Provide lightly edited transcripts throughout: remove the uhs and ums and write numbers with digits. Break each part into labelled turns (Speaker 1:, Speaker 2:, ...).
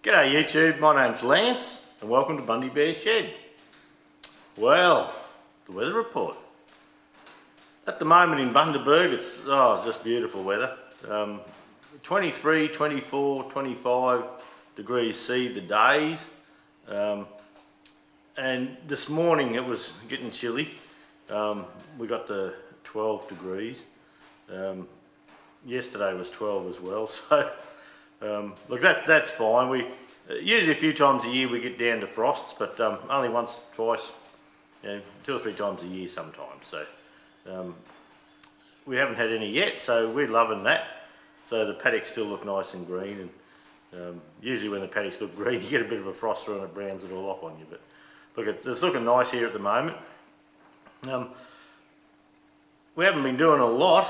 Speaker 1: G'day YouTube, my name's Lance and welcome to Bundy Bears Shed. Well, the weather report. At the moment in Bundaberg it's just beautiful weather. 23, 24, 25 degrees C the days. And this morning it was getting chilly. We got to 12 degrees. Yesterday was 12 as well, so look, that's fine. We usually a few times a year we get down to frosts, but only once, twice, 2 or 3 times a year sometimes. So we haven't had any yet, so we're loving that. So the paddocks still look nice and green, and usually when the paddocks look green, you get a bit of a frost through and it browns it all up on you. But look, it's looking nice here at the moment. We haven't been doing a lot.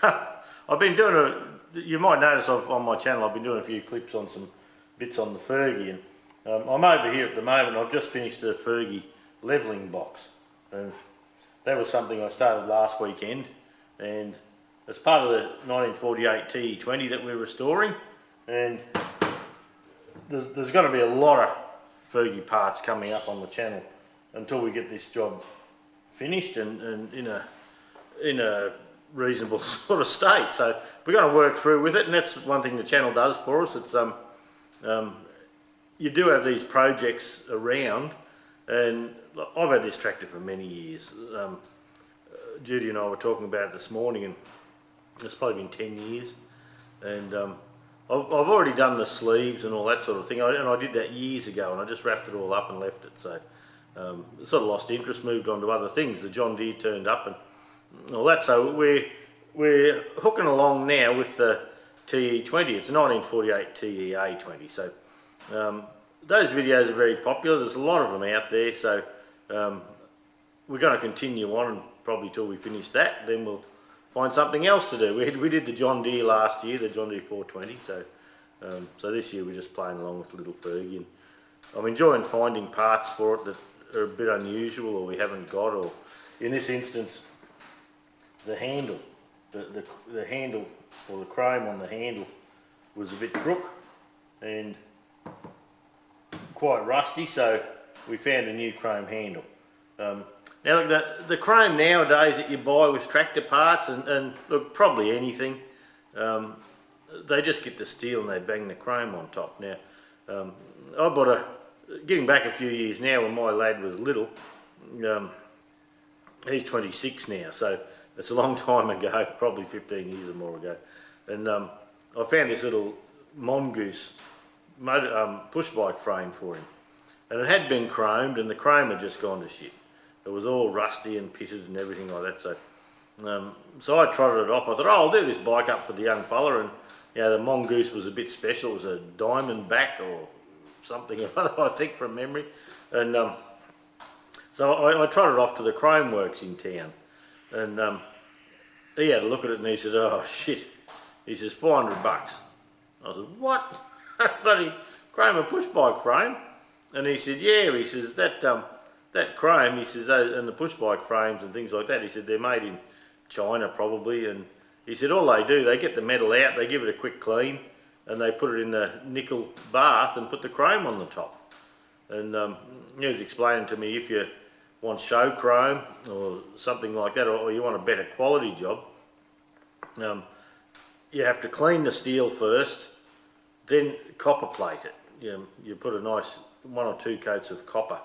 Speaker 1: I've been doing you might notice on my channel I've been doing a few clips on some bits on the Fergie, and I'm over here at the moment. I've just finished the Fergie levelling box, and that was something I started last weekend, and it's part of the 1948 TE20 that we're restoring, and there's going to be a lot of Fergie parts coming up on the channel until we get this job finished and in a reasonable sort of state. So we're going to work through with it, and that's one thing the channel does for us. It's you do have these projects around, and I've had this tractor for many years. Judy and I were talking about it this morning, and it's probably been 10 years, and I've already done the sleeves and all that sort of thing, and I did that years ago, and I just wrapped it all up and left it. So sort of lost interest, moved on to other things. The John Deere turned up and all that, so we're hooking along now with the TE20. It's a 1948 TEA20. So those videos are very popular. There's a lot of them out there, so we're going to continue on, and probably till we finish that, then we'll find something else to do. We did the John Deere last year, the John Deere 420. So this year we're just playing along with the little Fergie, and I'm enjoying finding parts for it that are a bit unusual or we haven't got, or in this instance the handle, the handle, or the chrome on the handle was a bit crook and quite rusty, so we found a new chrome handle. Now look, the chrome nowadays that you buy with tractor parts, and look, probably anything, they just get the steel and they bang the chrome on top. Now I bought getting back a few years now, when my lad was little, he's 26 now, so it's a long time ago, probably 15 years or more ago, and I found this little mongoose push bike frame for him, and it had been chromed, and the chrome had just gone to shit. It was all rusty and pitted and everything like that. So I trotted it off. I thought, I'll do this bike up for the young fella, and the mongoose was a bit special. It was a diamond back or something or other, I think, from memory, and so I trotted off to the chrome works in town. And he had a look at it and he said, oh shit, he says, $400. I said, what? Bloody chrome, a push bike frame? And he said, yeah, he says, that chrome, he says, and the push bike frames and things like that, he said, they're made in China probably, and he said all they do, they get the metal out, they give it a quick clean, and they put it in the nickel bath and put the chrome on the top. And he was explaining to me, if you want show chrome or something like that, or you want a better quality job, you have to clean the steel first, then copper plate it. You put a nice 1 or 2 coats of copper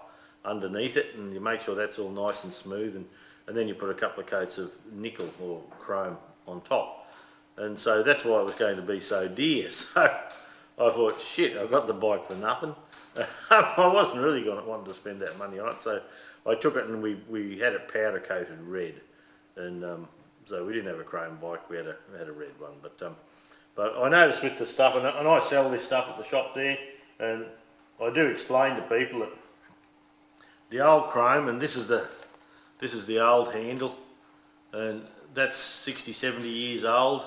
Speaker 1: underneath it, and you make sure that's all nice and smooth, and then you put a couple of coats of nickel or chrome on top. And so that's why it was going to be so dear. So I thought, shit, I got the bike for nothing. I wasn't really wanting to spend that money on it, so I took it and we had it powder coated red, and so we didn't have a chrome bike, we had a red one. But I noticed with the stuff, and I sell this stuff at the shop there, and I do explain to people that the old chrome, and this is the old handle, and that's 60, 70 years old,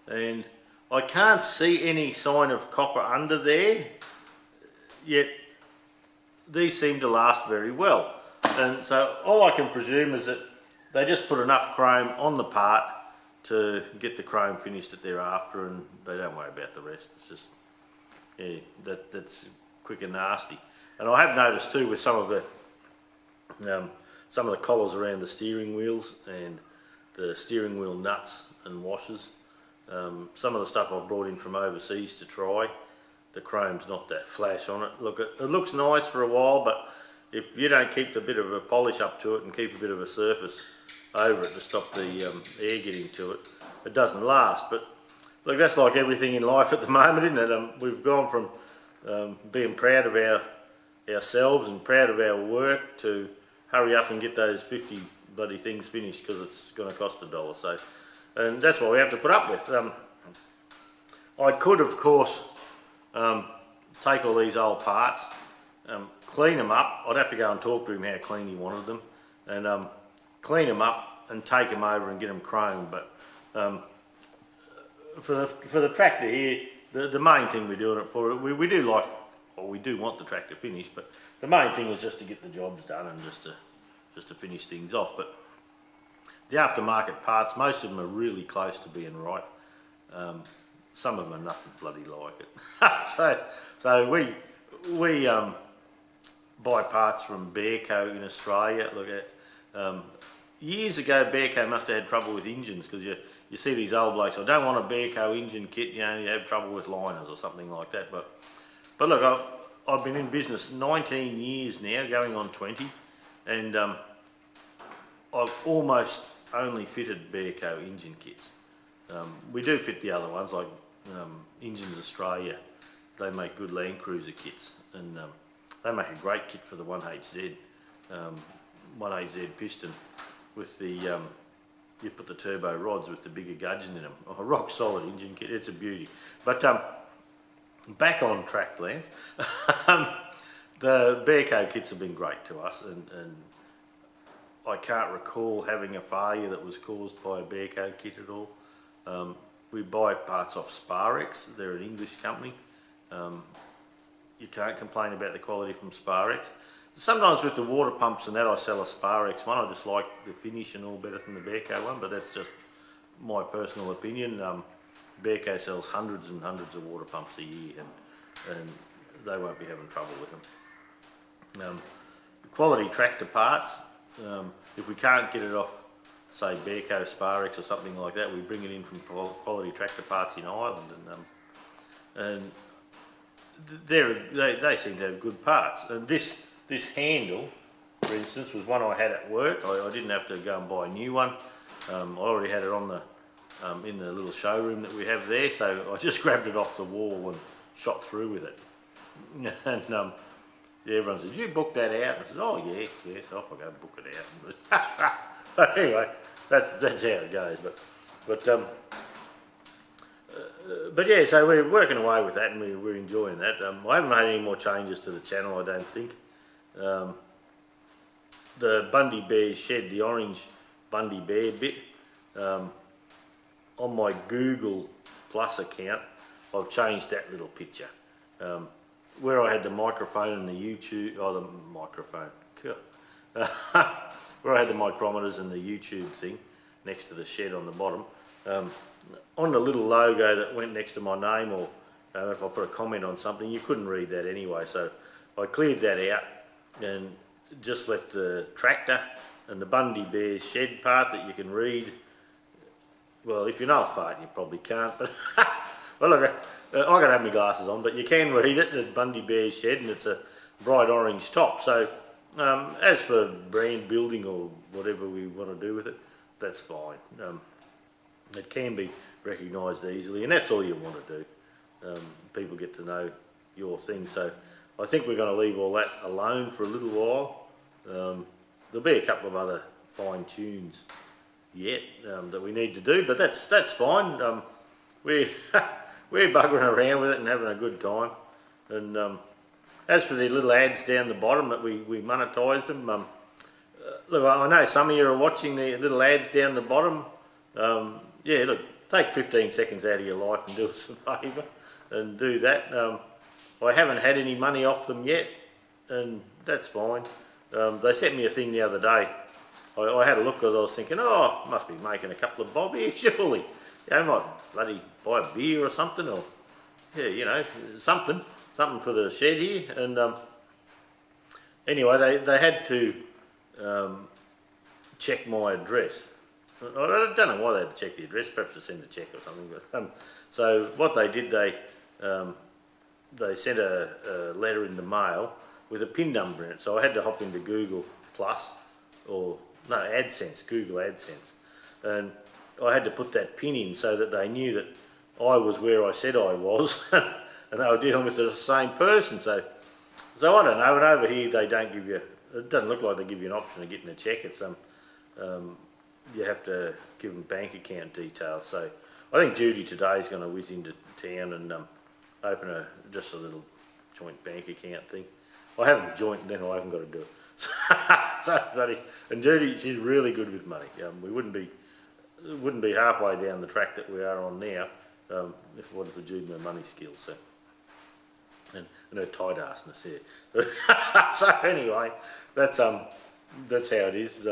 Speaker 1: and I can't see any sign of copper under there, yet these seem to last very well. And so all I can presume is that they just put enough chrome on the part to get the chrome finish that they're after, and they don't worry about the rest. It's just, Yeah, that's quick and nasty. And I have noticed too with some of the collars around the steering wheels and the steering wheel nuts and washers. Some of the stuff I've brought in from overseas to try, the chrome's not that flash on it. Look, it looks nice for a while, but if you don't keep a bit of a polish up to it and keep a bit of a surface over it to stop the air getting to it, it doesn't last. But look, that's like everything in life at the moment, isn't it? We've gone from being proud of ourselves and proud of our work to hurry up and get those 50 bloody things finished because it's going to cost $1. So, and that's what we have to put up with. I could, of course, take all these old parts, clean them up. I'd have to go and talk to him how clean he wanted them, and clean them up and take them over and get them chromed. But for the tractor here, the main thing we're doing it for, we do like, well, we do want the tractor finished, but the main thing is just to get the jobs done and just to finish things off. But the aftermarket parts, most of them are really close to being right. Some of them are nothing bloody like it. so we buy parts from Bearco in Australia. Look at years ago, Bearco must have had trouble with engines, because you see these old blokes, I don't want a Bearco engine kit, you know, you have trouble with liners or something like that. But look, I've been in business 19 years now, going on 20, and I've almost only fitted Bearco engine kits. We do fit the other ones, like Engines Australia. They make good Land Cruiser kits, and they make a great kit for the 1HZ, 1HZ piston with the, you put the turbo rods with the bigger gudgeon in them. A rock solid engine kit, it's a beauty. But back on track, Lance, the Bearco kits have been great to us, and I can't recall having a failure that was caused by a Bearco kit at all. We buy parts off Sparex, they're an English company. You can't complain about the quality from Sparex. Sometimes with the water pumps and that, I sell a Sparex one. I just like the finish and all better than the Bearco one, but that's just my personal opinion. Bearco sells hundreds and hundreds of water pumps a year, and they won't be having trouble with them. Quality tractor parts, if we can't get it off, say, Bearco, Sparex or something like that, we bring it in from quality tractor parts in Ireland, and they seem to have good parts. And this handle, for instance, was one I had at work. I didn't have to go and buy a new one. I already had it on the in the little showroom that we have there, so I just grabbed it off the wall and shot through with it. And yeah, everyone says, "You booked that out?" I said, "Oh yeah, so off I go book it out." But anyway, that's how it goes. But yeah, so we're working away with that, and we're enjoying that. I haven't made any more changes to the channel, I don't think. The Bundy Bears Shed, the orange Bundy Bear bit, on my Google Plus account, I've changed that little picture. Where I had the microphone and the YouTube, where I had the micrometers and the YouTube thing next to the shed on the bottom, on the little logo that went next to my name, or if I put a comment on something, you couldn't read that anyway, so I cleared that out and just left the tractor and the Bundy Bears Shed part that you can read. Well, if you know a fart, you probably can't, but well, look, I gotta have my glasses on, but you can read it, the Bundy Bears Shed, and it's a bright orange top. So as for brand building or whatever we want to do with it, that's fine. It can be recognised easily, and that's all you want to do. People get to know your thing, so I think we're going to leave all that alone for a little while. There'll be a couple of other fine tunes yet that we need to do, but that's fine. We're buggering around with it and having a good time. And as for the little ads down the bottom that we monetised them, look, I know some of you are watching the little ads down the bottom. Yeah, look, take 15 seconds out of your life and do us a favour and do that. I haven't had any money off them yet, and that's fine. They sent me a thing the other day. I had a look because I was thinking, oh, must be making a couple of bob here, surely. You know, I might bloody buy a beer or something, or yeah, you know, something for the shed here. And anyway, they had to check my address. I don't know why they had to check the address, perhaps to send a check or something. But so what they did, they sent a letter in the mail with a PIN number in it. So I had to hop into Google Plus, or no, AdSense, Google AdSense, and I had to put that PIN in so that they knew that I was where I said I was, and they were dealing with the same person. So I don't know. And over here they don't give you. It doesn't look like they give you an option of getting a check. It's you have to give them bank account details. So I think Judy today is going to whiz into town and open just a little joint bank account thing. I haven't joint, then I haven't got to do it. So buddy, and Judy, she's really good with money. We wouldn't be halfway down the track that we are on now if it wasn't for Judy and her money skills. So and her tight assness here. So anyway, that's how it is.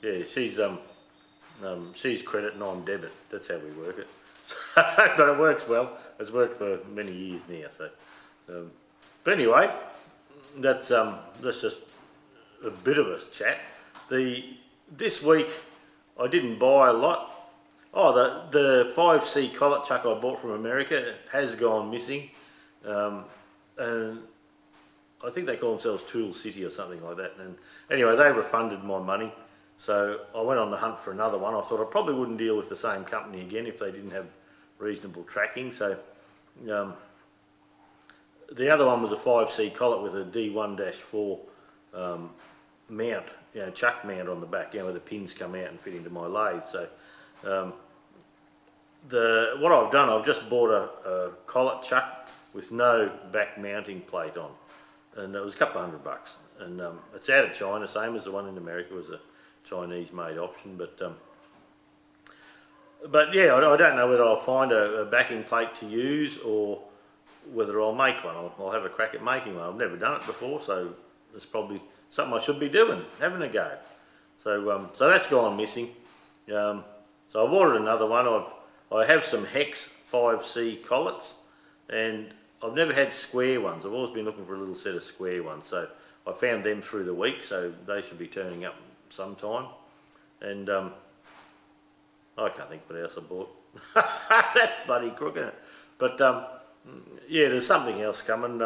Speaker 1: Yeah, she's credit and I'm debit. That's how we work it. But it works well. It's worked for many years now. So, but anyway, that's just a bit of a chat. This week I didn't buy a lot. Oh, the 5C collet chuck I bought from America has gone missing, and I think they call themselves Tool City or something like that. And anyway, they refunded my money, so I went on the hunt for another one. I thought I probably wouldn't deal with the same company again if they didn't have reasonable tracking. So the other one was a 5C collet with a D1-4 mount, you know, chuck mount on the back, you know, where the pins come out and fit into my lathe. So what I've done, I've just bought a collet chuck with no back mounting plate on, and it was a couple of $100, and it's out of China, same as the one in America. It was a Chinese made option, but yeah, I don't know whether I'll find a backing plate to use or whether I'll make one. I'll have a crack at making one. I've never done it before, so it's probably something I should be doing, having a go. So that's gone missing. So I've ordered another one. I have some Hex 5C collets, and I've never had square ones. I've always been looking for a little set of square ones. So I found them through the week, so they should be turning up sometime. And I can't think what else I bought. That's bloody crook, isn't it? But yeah, there's something else coming.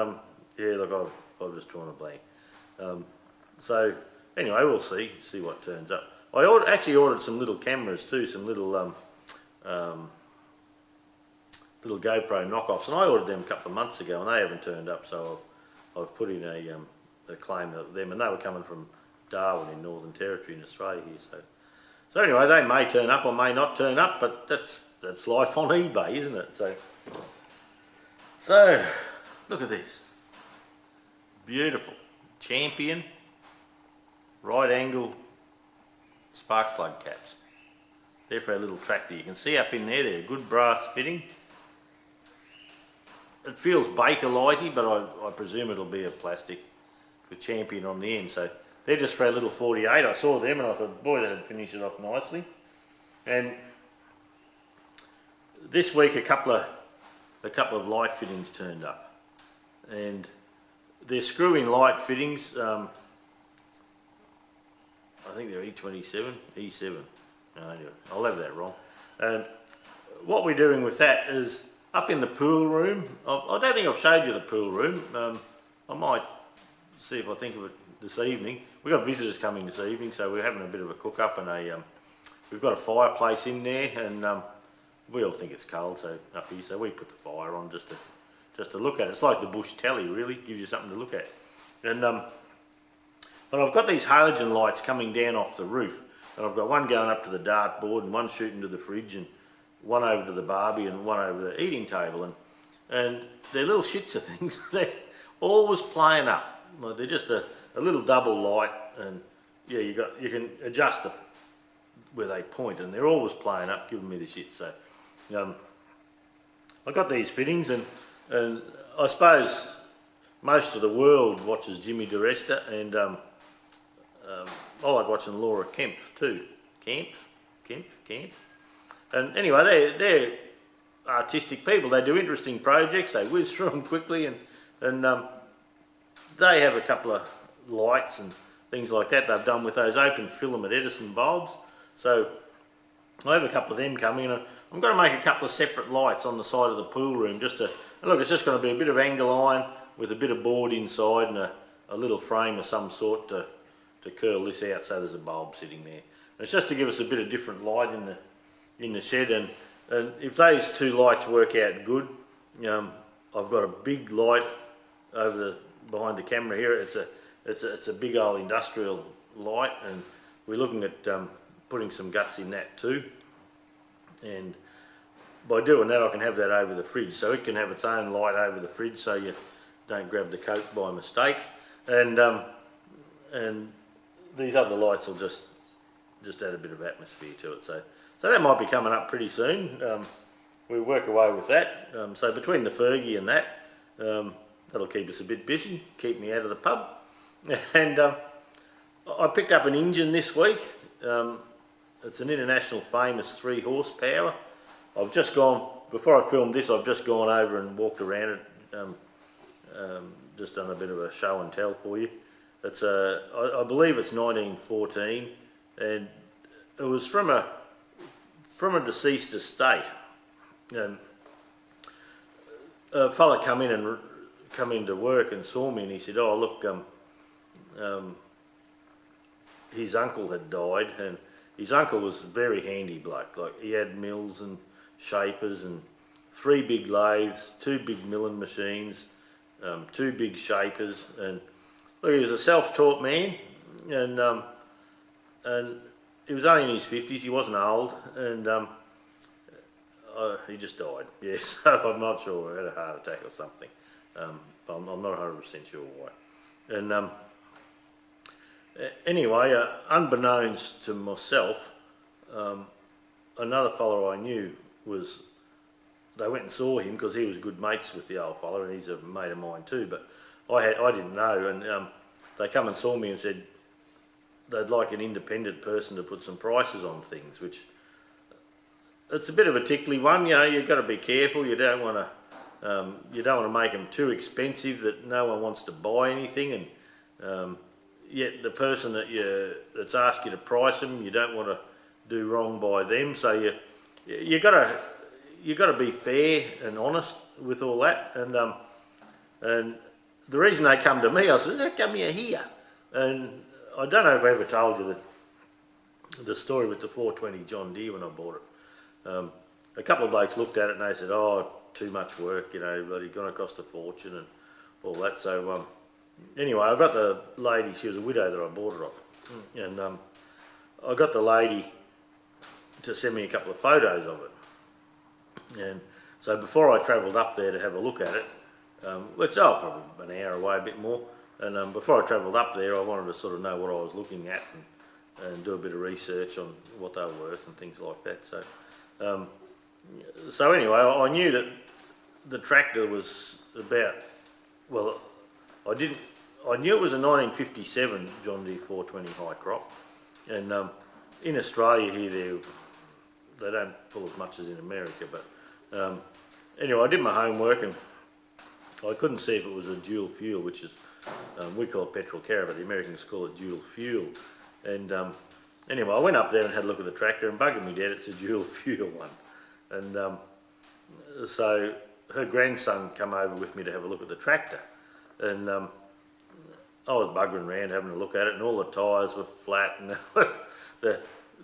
Speaker 1: Yeah, look, I've just drawn a blank. So anyway, we'll see what turns up. I actually ordered some little cameras too, some little little GoPro knockoffs, and I ordered them a couple of months ago, and they haven't turned up. So I've put in a claim of them, and they were coming from Darwin in Northern Territory in Australia here. So anyway, they may turn up or may not turn up, but that's life on eBay, isn't it? So look at this, beautiful Champion right angle spark plug caps. They're for our little tractor. You can see up in there, they're a good brass fitting. It feels Bakelite-y, but I presume it'll be a plastic with Champion on the end. So they're just for our little 48. I saw them and I thought, boy, that'd finish it off nicely. And this week a couple of light fittings turned up, and they're screw-in light fittings. I think they're E7. No, anyway, I'll have that wrong. And what we're doing with that is up in the pool room. I don't think I've showed you the pool room. I might see if I think of it this evening. We've got visitors coming this evening, so we're having a bit of a cook up, and we've got a fireplace in there, and we all think it's cold, so up here, so we put the fire on just to look at it. It's like the bush telly, really, gives you something to look at. And but I've got these halogen lights coming down off the roof, and I've got one going up to the dartboard, and one shooting to the fridge, and one over to the barbie, and one over the eating table, and they're little shits of things. They're always playing up. Like they're just a little double light, and yeah, you can adjust them where they point, and they're always playing up, giving me the shit. So I got these fittings, and I suppose most of the world watches Jimmy DeResta, and I like watching Laura Kempf too. Kempf. And anyway, they're artistic people. They do interesting projects. They whiz through them quickly, and they have a couple of lights and things like that they've done with those open filament Edison bulbs. So I have a couple of them coming, and I'm going to make a couple of separate lights on the side of the pool room. Just to look, it's just going to be a bit of angle iron with a bit of board inside and a little frame of some sort to curl this out so there's a bulb sitting there. And it's just to give us a bit of different light in the shed, and if those two lights work out good, I've got a big light over behind the camera here. It's a big old industrial light, and we're looking at putting some guts in that too. And by doing that, I can have that over the fridge, so it can have its own light over the fridge, so you don't grab the Coke by mistake. And these other lights will just add a bit of atmosphere to it. So that might be coming up pretty soon. We work away with that. So between the Fergie and that, that'll keep us a bit busy, keep me out of the pub. And I picked up an engine this week. It's an International Famous 3 horsepower. I've just gone, before I filmed this, I've just gone over and walked around it, just done a bit of a show and tell for you. It's I believe it's 1914, and it was from a deceased estate. A fella come into work and saw me, and he said, "Oh look, his uncle had died, and his uncle was a very handy bloke. Like, he had mills and shapers and 3 big lathes, 2 big milling machines, 2 big shapers, and look, he was a self-taught man, and he was only in his 50s. He wasn't old, and he just died. Yeah, so I'm not sure. He had a heart attack or something. But I'm not 100% sure why. And anyway, unbeknownst to myself, another fella I knew they went and saw him because he was good mates with the old fella, and he's a mate of mine too. But I didn't know, and they come and saw me and said they'd like an independent person to put some prices on things, which it's a bit of a tickly one. You've got to be careful. You don't want to make them too expensive that no one wants to buy anything, and yet the person that's asked you to price them, you don't want to do wrong by them. So you got to be fair and honest with all that. And the reason they come to me, I said, "How come you're here?" And I don't know if I ever told you the story with the 420 John Deere when I bought it. A couple of blokes looked at it and they said, "Oh, too much work, but it's going to cost a fortune," and all that. So anyway, I got the lady, she was a widow that I bought it off, and I got the lady to send me a couple of photos of it. And so before I travelled up there to have a look at it, which probably an hour away, a bit more, and before I travelled up there, I wanted to sort of know what I was looking at and do a bit of research on what they were worth and things like that. So anyway, I knew that the tractor was about, well, I knew it was a 1957 John Deere 420 high crop, and in Australia here they don't pull as much as in America, but anyway, I did my homework and I couldn't see if it was a dual fuel, which is, we call it petrol carrier, but the Americans call it dual fuel. And anyway, I went up there and had a look at the tractor, and bugging me dead, it's a dual fuel one. And so her grandson come over with me to have a look at the tractor, and I was buggering around having a look at it, and all the tyres were flat, and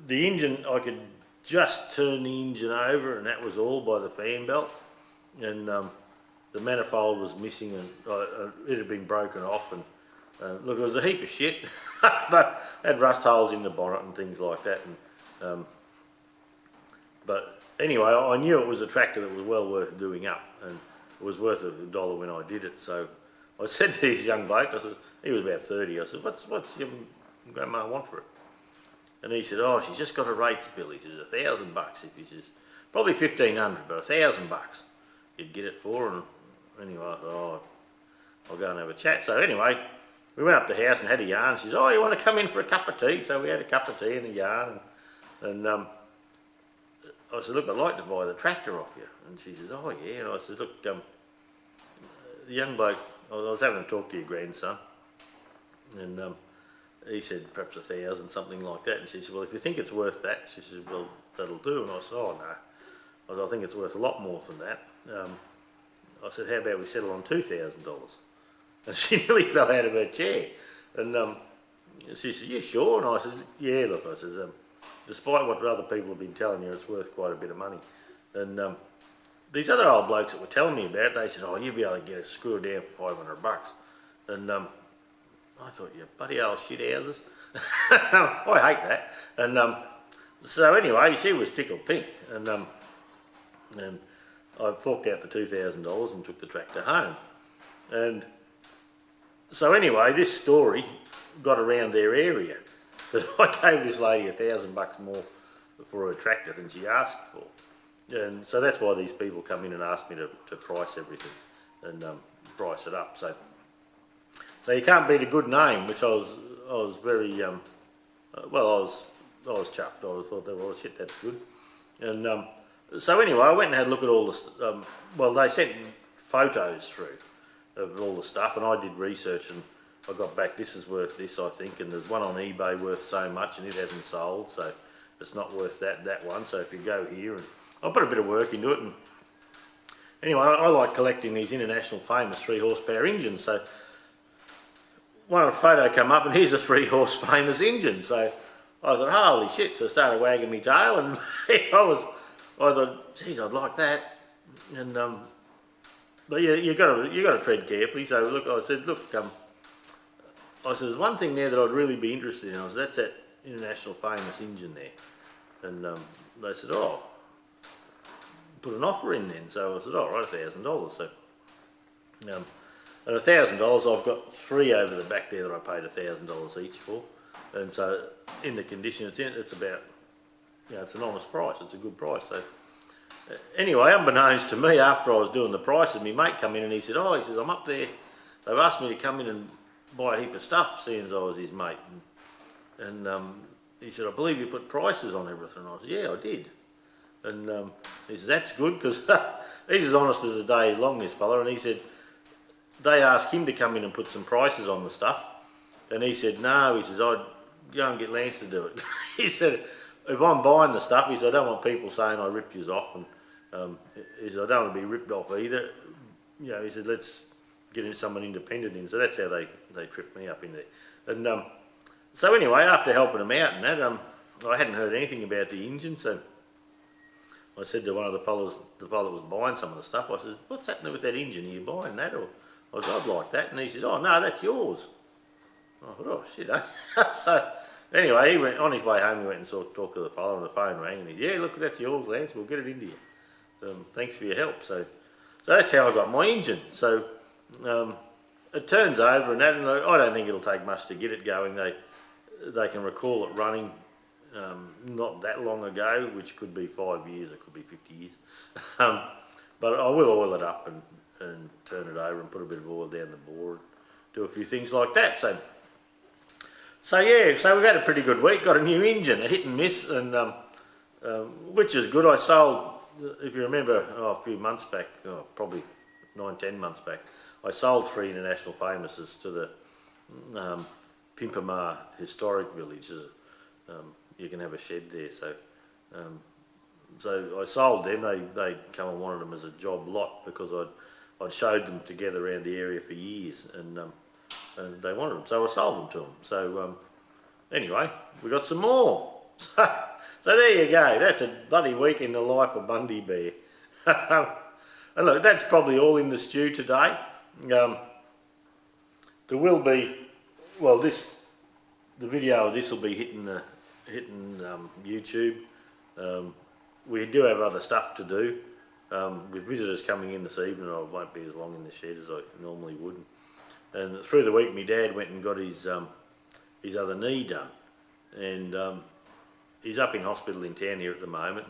Speaker 1: the engine, I could just turn the engine over, and that was all by the fan belt, and the manifold was missing, and it had been broken off, and look, it was a heap of shit, but it had rust holes in the bonnet and things like that, and but anyway, I knew it was a tractor that was well worth doing up, and it was worth $1 when I did it. So I said to this young bloke, I said, he was about 30, I said, what's your grandma want for it? And he said, "Oh, she's just got a rates bill." He says, $1,000. He says, probably $1,500, but $1,000 you'd get it for. And anyway, I thought, "Oh, I'll go and have a chat." So anyway, we went up to the house and had a yarn. She says, "Oh, you want to come in for a cup of tea?" So we had a cup of tea and a yarn, and I said, look, I'd like to buy the tractor off you. And she said, oh yeah. And I said, look, the young bloke, I was having a talk to your grandson, and he said perhaps 1,000, something like that. And she said, well, if you think it's worth that, she said, well, that'll do. And I said, oh no, I think it's worth a lot more than that. I said, how about we settle on $2,000? And she nearly fell out of her chair. And she said, you sure? And I said, yeah, look, I said, despite what other people have been telling you, it's worth quite a bit of money. And these other old blokes that were telling me about it, they said, oh, you'll be able to get a screw down for $500. And I thought, you bloody old shit houses. I hate that. And so anyway, she was tickled pink. And I forked out the $2,000 and took the tractor home. And so anyway, this story got around their area. That I gave this lady $1,000 more for her tractor than she asked for. And so that's why these people come in and ask me to price everything and price it up. So you can't beat a good name, which I was very well, I was chuffed. I thought, well, shit, that's good. And so anyway, I went and had a look at all the well, they sent photos through of all the stuff, and I did research, and I got back, this is worth this, I think, and there's one on eBay worth so much, and it hasn't sold, so it's not worth that one. So if you go here, and I put a bit of work into it, and anyway, I like collecting these International Famous 3 horsepower engines. So one of the photo come up, and here's a 3 horse Famous engine. So I thought, holy shit! So I started wagging my tail, and I thought, geez, I'd like that. And but yeah, you got to tread carefully. So look, I said, look, I said, there's one thing there that I'd really be interested in. I said, that's that International Famous engine there. And they said, oh, put an offer in then. So I said, all right, $1,000. So and $1,000, I've got 3 over the back there that I paid $1,000 each for. And so in the condition it's in, it's about, it's an honest price. It's a good price. So anyway, unbeknownst to me, after I was doing the prices, my mate come in and he said, oh, he says, I'm up there. They've asked me to come in and buy a heap of stuff, seeing as I was his mate. And he said, I believe you put prices on everything. And I said, yeah, I did. And he said, that's good, because he's as honest as the day is long, this fella. And he said, they asked him to come in and put some prices on the stuff. And he said, no, he says, I'd go and get Lance to do it. He said, if I'm buying the stuff, he said, I don't want people saying I ripped you off. And he said, I don't want to be ripped off either. He said, let's get in someone independent in. So that's how they tripped me up in there. And so anyway, after helping them out and that, I hadn't heard anything about the engine. So I said to one of the fellas that was buying some of the stuff, I said, what's happening with that engine? Are you buying that? Or I said, I'd like that. And he said, oh no, that's yours. I thought, oh shit, eh? So anyway, he went on his way home. He went and talked to the fella, and the phone rang, and he said, yeah, look, that's yours, Lance. We'll get it into you. Thanks for your help. So that's how I got my engine. So it turns over, and I don't think it'll take much to get it going. They can recall it running not that long ago, which could be 5 years, it could be 50 years. But I will oil it up and turn it over and put a bit of oil down the bore, do a few things like that. So yeah, so we've had a pretty good week. Got a new engine, a hit and miss, and which is good. I sold, if you remember, a few months back, probably 9-10 months back, I sold 3 International Famouses to the Pimpamar Historic Village. You can have a shed there. So I sold them. They come and wanted them as a job lot, because I'd showed them together around the area for years, and they wanted them, so I sold them to them. So anyway, we got some more. So there you go. That's a bloody week in the life of Bundy Bear. And look, that's probably all in the stew today. There will be, well, the video of this will be hitting YouTube. We do have other stuff to do. With visitors coming in this evening, I won't be as long in the shed as I normally would. And through the week, my dad went and got his other knee done, and he's up in hospital in town here at the moment.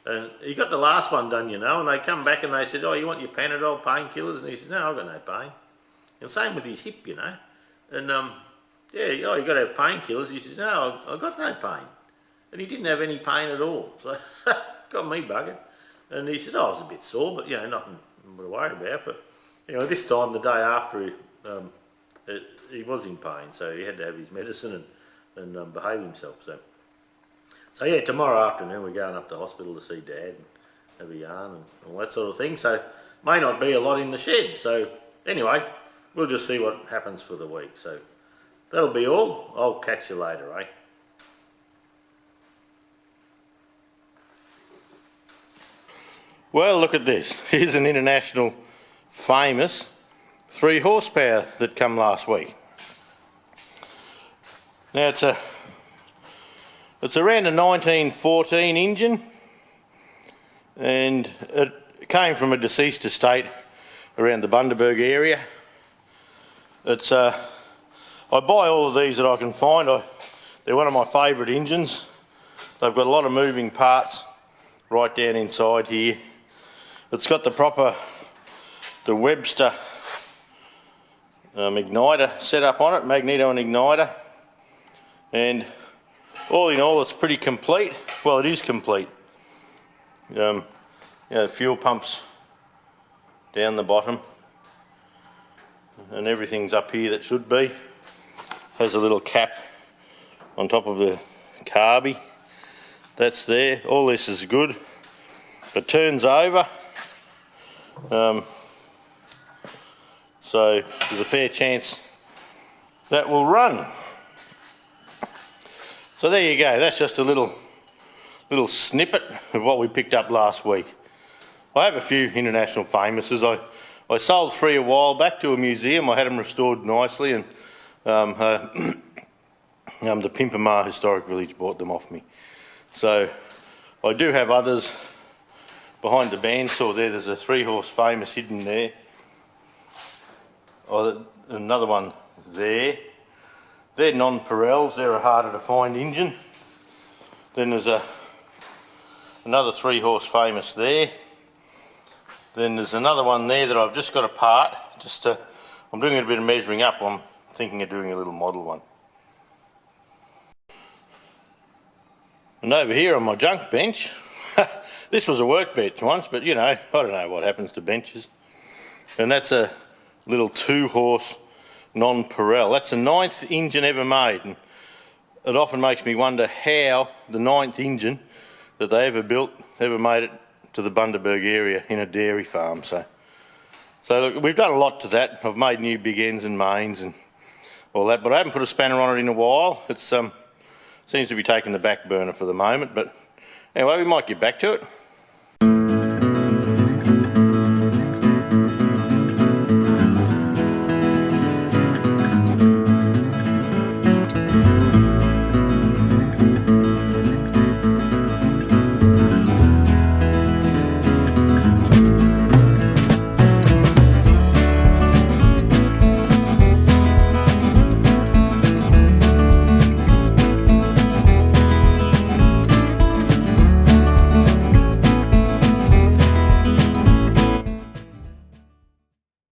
Speaker 1: And he got the last one done, and they come back and they said, oh, you want your Panadol painkillers? And he said, no, I've got no pain. And same with his hip, And yeah, oh, you got to have painkillers. He says, no, I've got no pain. And he didn't have any pain at all. So got me buggered. And he said, oh, I was a bit sore, but, nothing to worry about. But, this time, the day after, he was in pain, so he had to have his medicine and behave himself. So yeah, tomorrow afternoon we're going up to hospital to see Dad and have a yarn and all that sort of thing. So may not be a lot in the shed. So anyway, we'll just see what happens for the week. So that'll be all. I'll catch you later, eh? Well, look at this. Here's an International Famous 3 horsepower that come last week. Now it's around a 1914 engine, and it came from a deceased estate around the Bundaberg area. It's I buy all of these that I can find. They're one of my favourite engines. They've got a lot of moving parts right down inside here. It's got the Webster igniter set up on it, magneto and igniter, and all in all it's pretty complete. Well, it is complete. Fuel pumps down the bottom and everything's up here that should be. Has a little cap on top of the carby. That's there. All this is good. It turns over. So there's a fair chance that will run. So there you go, that's just a little snippet of what we picked up last week. I have a few International Famouses. I sold 3 a while back to a museum. I had them restored nicely, and the Pimpamar Historic Village bought them off me. So I do have others behind the bandsaw there. There's a 3-horse Famous hidden there. Another one there. They're non-Pirells, they're a harder to find engine. Then there's another 3-horse Famous there. Then there's another one there that I've just got apart. I'm doing a bit of measuring up. I'm thinking of doing a little model one. And over here on my junk bench, this was a workbench once, but I don't know what happens to benches. And that's a little 2-horse non-Pirell. That's the 9th engine ever made, and it often makes me wonder how the 9th engine that they ever built ever made it to the Bundaberg area in a dairy farm. So look, we've done a lot to that. I've made new big ends and mains and all that, but I haven't put a spanner on it in a while. It seems to be taking the back burner for the moment, but anyway, we might get back to it.